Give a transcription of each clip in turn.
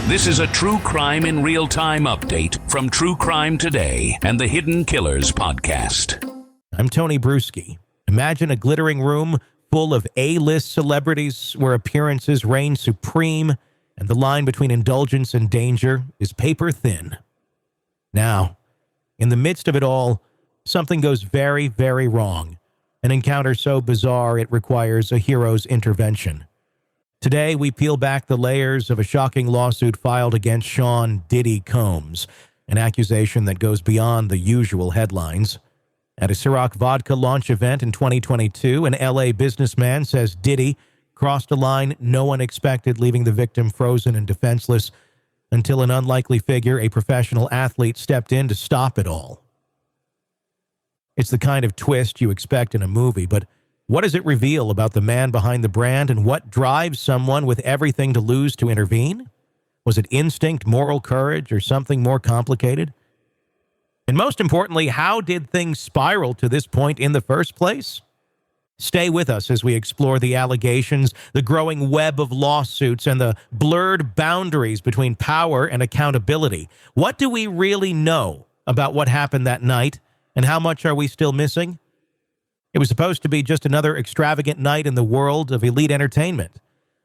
This is a true crime in real time update from True Crime Today and the Hidden Killers podcast. I'm Tony Brueski. Imagine a glittering room full of A-list celebrities where appearances reign supreme and the line between indulgence and danger is paper thin. Now, in the midst of it all, something goes very, very wrong. An encounter so bizarre it requires a hero's intervention. Today, we peel back the layers of a shocking lawsuit filed against Sean Diddy Combs, an accusation that goes beyond the usual headlines. At a Ciroc vodka launch event in 2022, an LA businessman says Diddy crossed a line no one expected, leaving the victim frozen and defenseless until an unlikely figure, a professional athlete, stepped in to stop it all. It's the kind of twist you expect in a movie, but what does it reveal about the man behind the brand, and what drives someone with everything to lose to intervene? Was it instinct, moral courage, or something more complicated? And most importantly, how did things spiral to this point in the first place? Stay with us as we explore the allegations, the growing web of lawsuits, and the blurred boundaries between power and accountability. What do we really know about what happened that night, and how much are we still missing? It was supposed to be just another extravagant night in the world of elite entertainment.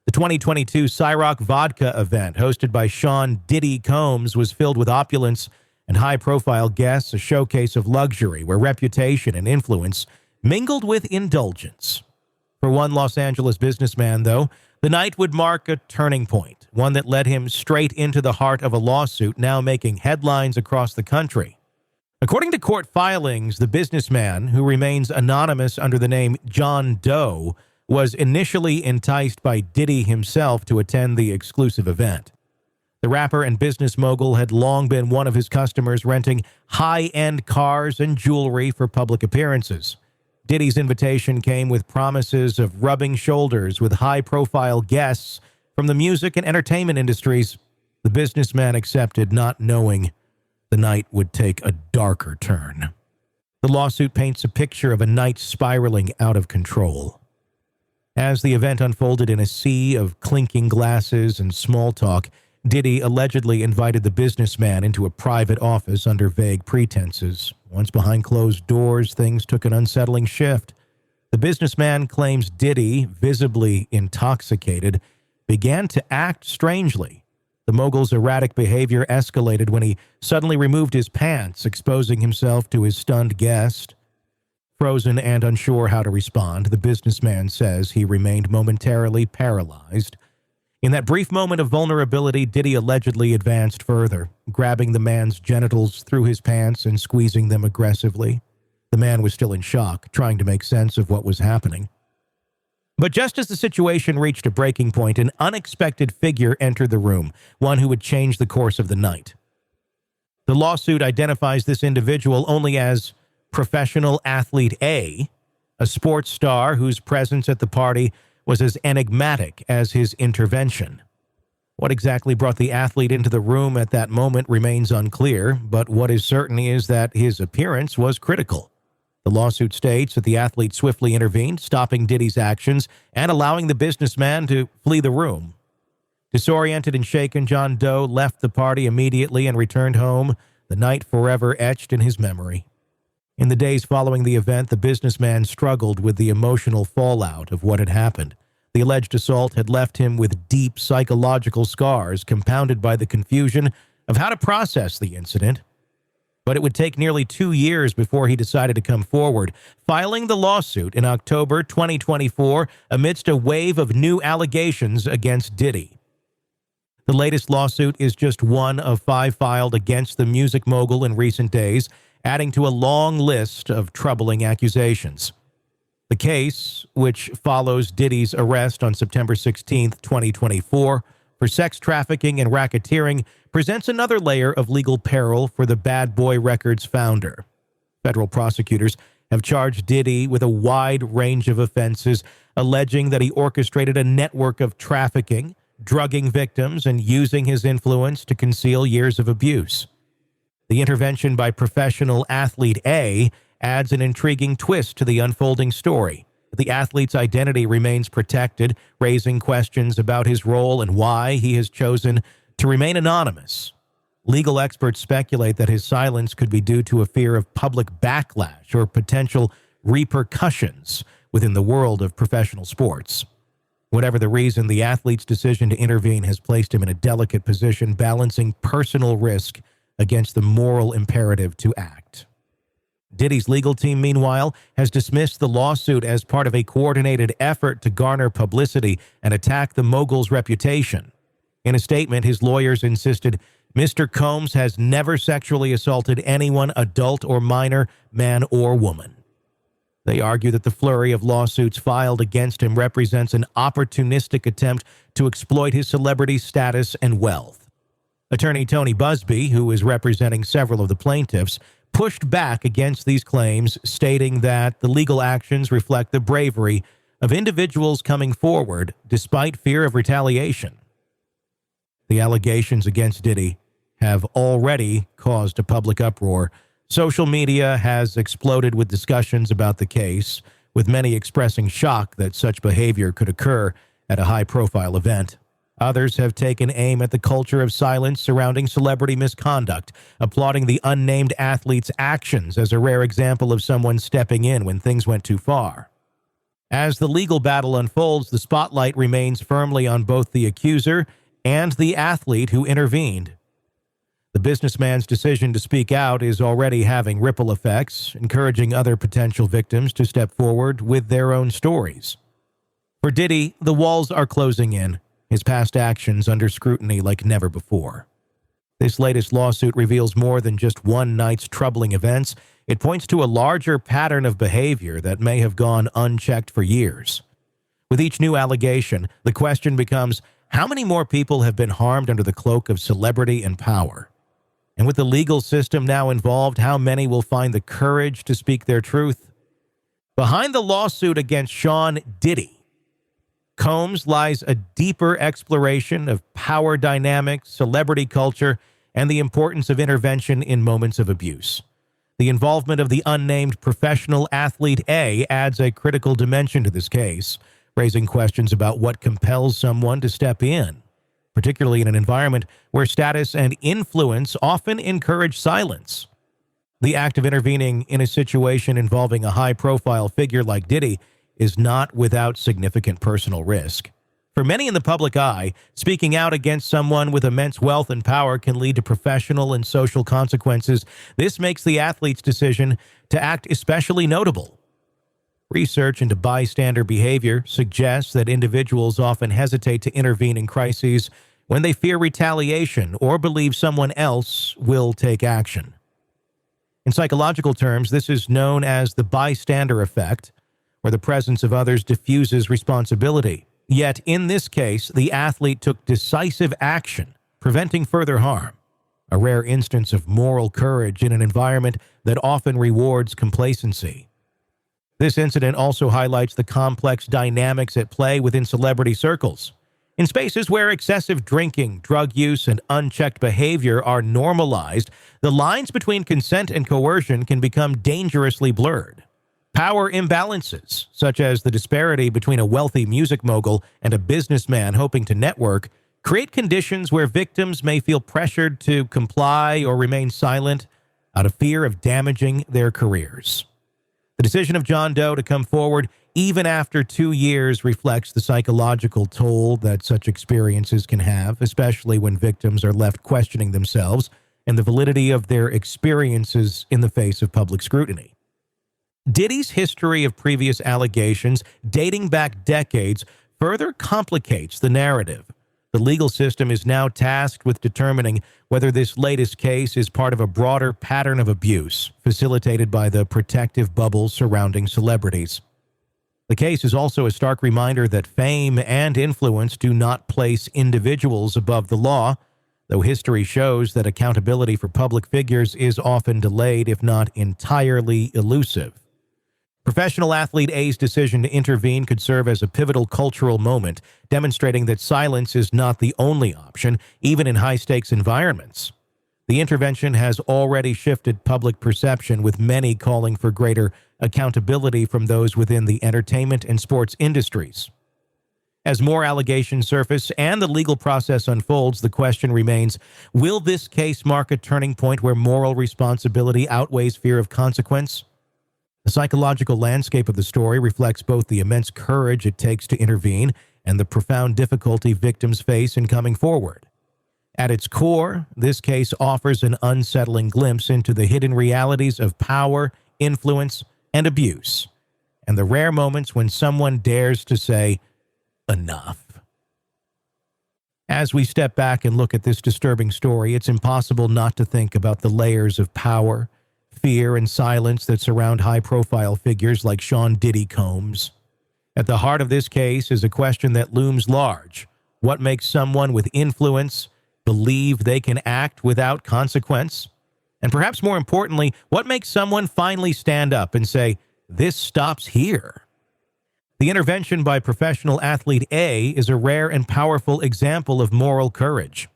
The 2022 Ciroc vodka event, hosted by Sean Diddy Combs, was filled with opulence and high-profile guests, a showcase of luxury where reputation and influence mingled with indulgence. For one Los Angeles businessman, though, the night would mark a turning point, one that led him straight into the heart of a lawsuit now making headlines across the country. According to court filings, the businessman, who remains anonymous under the name John Doe, was initially enticed by Diddy himself to attend the exclusive event. The rapper and business mogul had long been one of his customers, renting high-end cars and jewelry for public appearances. Diddy's invitation came with promises of rubbing shoulders with high-profile guests from the music and entertainment industries. The businessman accepted, not knowing the night would take a darker turn. The lawsuit paints a picture of a night spiraling out of control. As the event unfolded in a sea of clinking glasses and small talk, Diddy allegedly invited the businessman into a private office under vague pretenses. Once behind closed doors, things took an unsettling shift. The businessman claims Diddy, visibly intoxicated, began to act strangely. The mogul's erratic behavior escalated when he suddenly removed his pants, exposing himself to his stunned guest. Frozen and unsure how to respond, the businessman says he remained momentarily paralyzed. In that brief moment of vulnerability, Diddy allegedly advanced further, grabbing the man's genitals through his pants and squeezing them aggressively. The man was still in shock, trying to make sense of what was happening. But just as the situation reached a breaking point, an unexpected figure entered the room, one who would change the course of the night. The lawsuit identifies this individual only as professional athlete A, a sports star whose presence at the party was as enigmatic as his intervention. What exactly brought the athlete into the room at that moment remains unclear, but what is certain is that his appearance was critical. The lawsuit states that the athlete swiftly intervened, stopping Diddy's actions and allowing the businessman to flee the room. Disoriented and shaken, John Doe left the party immediately and returned home, the night forever etched in his memory. In the days following the event, the businessman struggled with the emotional fallout of what had happened. The alleged assault had left him with deep psychological scars, compounded by the confusion of how to process the incident. But it would take nearly 2 years before he decided to come forward, filing the lawsuit in October 2024 amidst a wave of new allegations against Diddy. The latest lawsuit is just one of 5 filed against the music mogul in recent days, adding to a long list of troubling accusations. The case, which follows Diddy's arrest on September 16, 2024, for sex trafficking and racketeering, presents another layer of legal peril for the Bad Boy Records founder. Federal prosecutors have charged Diddy with a wide range of offenses, alleging that he orchestrated a network of trafficking, drugging victims, and using his influence to conceal years of abuse. The intervention by professional athlete A adds an intriguing twist to the unfolding story. The athlete's identity remains protected, raising questions about his role and why he has chosen to remain anonymous. Legal experts speculate that his silence could be due to a fear of public backlash or potential repercussions within the world of professional sports. Whatever the reason, the athlete's decision to intervene has placed him in a delicate position, balancing personal risk against the moral imperative to act. Diddy's legal team, meanwhile, has dismissed the lawsuit as part of a coordinated effort to garner publicity and attack the mogul's reputation. In a statement, his lawyers insisted Mr. Combs has never sexually assaulted anyone, adult or minor, man or woman. They argue that the flurry of lawsuits filed against him represents an opportunistic attempt to exploit his celebrity status and wealth. Attorney Tony Busby, who is representing several of the plaintiffs, pushed back against these claims, stating that the legal actions reflect the bravery of individuals coming forward despite fear of retaliation. The allegations against Diddy have already caused a public uproar. Social media has exploded with discussions about the case, with many expressing shock that such behavior could occur at a high-profile event. Others have taken aim at the culture of silence surrounding celebrity misconduct, applauding the unnamed athlete's actions as a rare example of someone stepping in when things went too far. As the legal battle unfolds, the spotlight remains firmly on both the accuser and the athlete who intervened. The businessman's decision to speak out is already having ripple effects, encouraging other potential victims to step forward with their own stories. For Diddy, the walls are closing in, his past actions under scrutiny like never before. This latest lawsuit reveals more than just one night's troubling events. It points to a larger pattern of behavior that may have gone unchecked for years. With each new allegation, the question becomes, how many more people have been harmed under the cloak of celebrity and power? And with the legal system now involved, how many will find the courage to speak their truth? Behind the lawsuit against Sean Diddy Combs lies a deeper exploration of power dynamics, celebrity culture, and the importance of intervention in moments of abuse. The involvement of the unnamed professional athlete A adds a critical dimension to this case, raising questions about what compels someone to step in, particularly in an environment where status and influence often encourage silence. The act of intervening in a situation involving a high-profile figure like Diddy is not without significant personal risk. For many in the public eye, speaking out against someone with immense wealth and power can lead to professional and social consequences. This makes the athlete's decision to act especially notable. Research into bystander behavior suggests that individuals often hesitate to intervene in crises when they fear retaliation or believe someone else will take action. In psychological terms, this is known as the bystander effect, where the presence of others diffuses responsibility. Yet, in this case, the athlete took decisive action, preventing further harm, a rare instance of moral courage in an environment that often rewards complacency. This incident also highlights the complex dynamics at play within celebrity circles. In spaces where excessive drinking, drug use, and unchecked behavior are normalized, the lines between consent and coercion can become dangerously blurred. Power imbalances, such as the disparity between a wealthy music mogul and a businessman hoping to network, create conditions where victims may feel pressured to comply or remain silent out of fear of damaging their careers. The decision of John Doe to come forward, even after 2 years, reflects the psychological toll that such experiences can have, especially when victims are left questioning themselves and the validity of their experiences in the face of public scrutiny. Diddy's history of previous allegations, dating back decades, further complicates the narrative. The legal system is now tasked with determining whether this latest case is part of a broader pattern of abuse, facilitated by the protective bubble surrounding celebrities. The case is also a stark reminder that fame and influence do not place individuals above the law, though history shows that accountability for public figures is often delayed, if not entirely elusive. Professional athlete A's decision to intervene could serve as a pivotal cultural moment, demonstrating that silence is not the only option, even in high-stakes environments. The intervention has already shifted public perception, with many calling for greater accountability from those within the entertainment and sports industries. As more allegations surface and the legal process unfolds, the question remains, will this case mark a turning point where moral responsibility outweighs fear of consequence? The psychological landscape of the story reflects both the immense courage it takes to intervene and the profound difficulty victims face in coming forward. At its core, this case offers an unsettling glimpse into the hidden realities of power, influence, and abuse, and the rare moments when someone dares to say, enough. As we step back and look at this disturbing story, it's impossible not to think about the layers of power, fear, and silence that surround high-profile figures like Sean Diddy Combs. At the heart of this case is a question that looms large. What makes someone with influence believe they can act without consequence? And perhaps more importantly, what makes someone finally stand up and say, this stops here? The intervention by professional athlete A is a rare and powerful example of moral courage.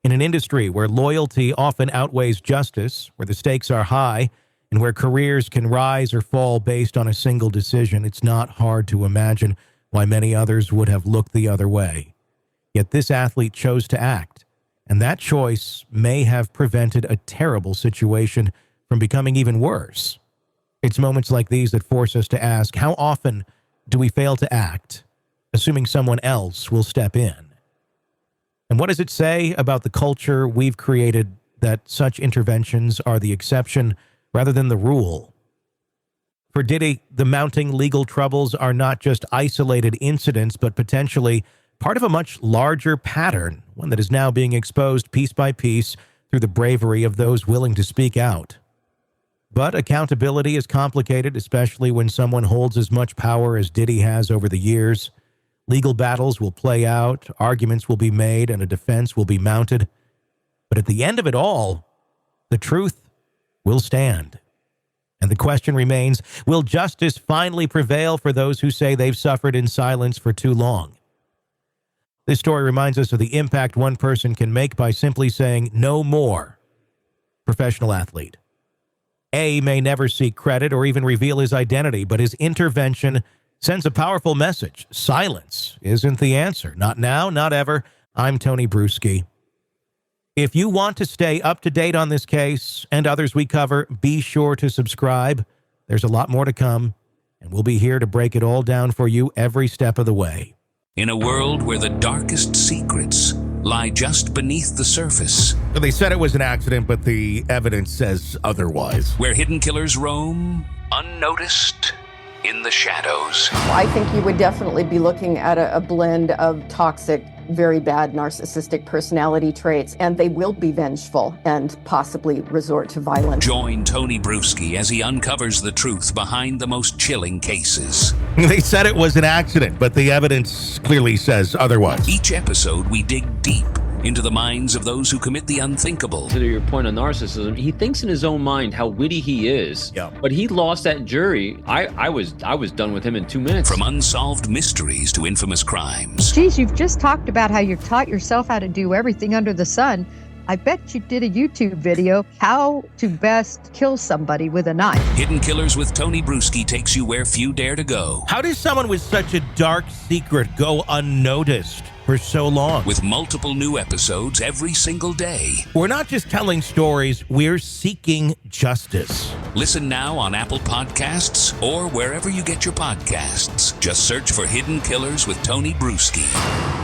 In an industry where loyalty often outweighs justice, where the stakes are high, and where careers can rise or fall based on a single decision, it's not hard to imagine why many others would have looked the other way. Yet this athlete chose to act, and that choice may have prevented a terrible situation from becoming even worse. It's moments like these that force us to ask, how often do we fail to act, assuming someone else will step in? And what does it say about the culture we've created that such interventions are the exception rather than the rule? For Diddy, the mounting legal troubles are not just isolated incidents, but potentially part of a much larger pattern, one that is now being exposed piece by piece through the bravery of those willing to speak out. But accountability is complicated, especially when someone holds as much power as Diddy has over the years. Legal battles will play out, arguments will be made, and a defense will be mounted. But at the end of it all, the truth will stand. And the question remains, will justice finally prevail for those who say they've suffered in silence for too long? This story reminds us of the impact one person can make by simply saying, no more. Professional athlete. A may never seek credit or even reveal his identity, but his intervention sends a powerful message. Silence isn't the answer. Not now, not ever. I'm Tony Brueski. If you want to stay up to date on this case and others we cover, be sure to subscribe. There's a lot more to come, and we'll be here to break it all down for you every step of the way. In a world where the darkest secrets lie just beneath the surface. They said it was an accident, but the evidence says otherwise. Where hidden killers roam, unnoticed, in the shadows. I think you would definitely be looking at a blend of toxic, very bad narcissistic personality traits, and they will be vengeful and possibly resort to violence. Join Tony Brueski as he uncovers the truth behind the most chilling cases. They said it was an accident, but the evidence clearly says otherwise. Each episode, we dig deep into the minds of those who commit the unthinkable. To your point on narcissism, he thinks in his own mind how witty he is. Yeah. But he lost that jury. I was done with him in 2 minutes. From unsolved mysteries to infamous crimes. Geez, you've just talked about how you've taught yourself how to do everything under the sun. I bet you did a YouTube video, how to best kill somebody with a knife. Hidden Killers with Tony Brueski takes you where few dare to go. How does someone with such a dark secret go unnoticed for so long? With multiple new episodes every single day. We're not just telling stories, we're seeking justice. Listen now on Apple Podcasts or wherever you get your podcasts. Just search for Hidden Killers with Tony Brueski.